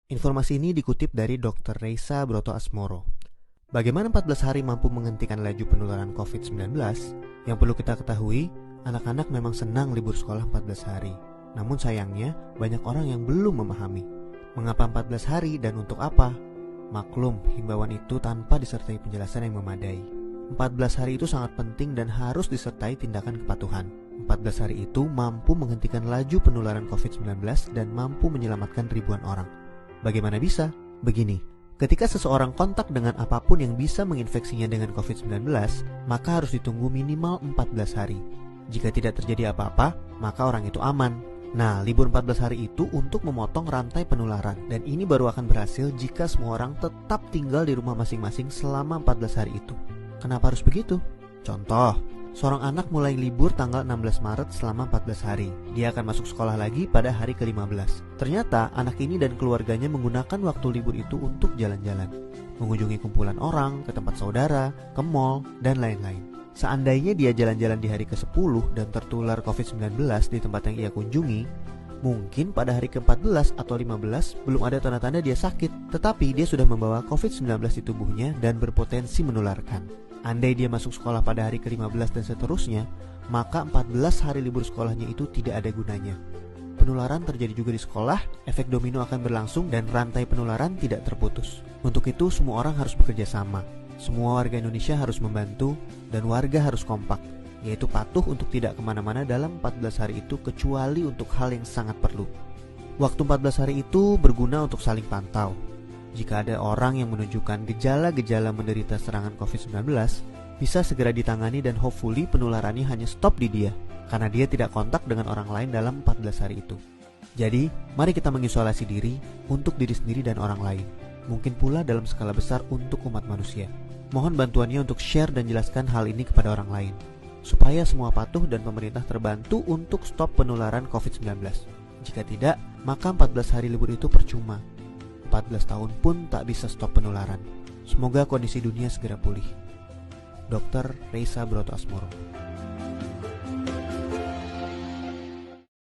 Informasi ini dikutip dari Dr. Reisa Broto Asmoro. Bagaimana 14 hari mampu menghentikan laju penularan COVID-19? Yang perlu kita ketahui, anak-anak memang senang libur sekolah 14 hari. Namun sayangnya, banyak orang yang belum memahami. Mengapa 14 hari dan untuk apa? Maklum, himbauan itu tanpa disertai penjelasan yang memadai. 14 hari itu sangat penting dan harus disertai tindakan kepatuhan. 14 hari itu mampu menghentikan laju penularan COVID-19 dan mampu menyelamatkan ribuan orang. Bagaimana bisa? Begini, ketika seseorang kontak dengan apapun yang bisa menginfeksinya dengan COVID-19, maka harus ditunggu minimal 14 hari. Jika tidak terjadi apa-apa, maka orang itu aman. Nah, libur 14 hari itu untuk memotong rantai penularan, dan ini baru akan berhasil jika semua orang tetap tinggal di rumah masing-masing selama 14 hari itu. Kenapa harus begitu? Contoh, seorang anak mulai libur tanggal 16 Maret selama 14 hari. Dia akan masuk sekolah lagi pada hari ke-15. Ternyata anak ini dan keluarganya menggunakan waktu libur itu untuk jalan-jalan, mengunjungi kumpulan orang, ke tempat saudara, ke mall, dan lain-lain. Seandainya dia jalan-jalan di hari ke-10 dan tertular COVID-19 di tempat yang ia kunjungi, mungkin pada hari ke-14 atau 15 belum ada tanda-tanda dia sakit, tetapi dia sudah membawa COVID-19 di tubuhnya dan berpotensi menularkan. Andai dia masuk sekolah pada hari ke-15 dan seterusnya, maka 14 hari libur sekolahnya itu tidak ada gunanya. Penularan terjadi juga di sekolah, efek domino akan berlangsung dan rantai penularan tidak terputus. Untuk itu semua orang harus bekerja sama. Semua warga Indonesia harus membantu dan warga harus kompak, yaitu patuh untuk tidak kemana-mana dalam 14 hari itu kecuali untuk hal yang sangat perlu. Waktu 14 hari itu berguna untuk saling pantau. Jika ada orang yang menunjukkan gejala-gejala menderita serangan COVID-19, bisa segera ditangani dan hopefully penularannya hanya stop di dia, karena dia tidak kontak dengan orang lain dalam 14 hari itu. Jadi, mari kita mengisolasi diri untuk diri sendiri dan orang lain. Mungkin pula dalam skala besar untuk umat manusia. Mohon bantuannya untuk share dan jelaskan hal ini kepada orang lain, supaya semua patuh dan pemerintah terbantu untuk stop penularan COVID-19. Jika tidak, maka 14 hari libur itu percuma. 14 tahun pun tak bisa stop penularan. Semoga kondisi dunia segera pulih. Dr. Reisa Broto Asmoro.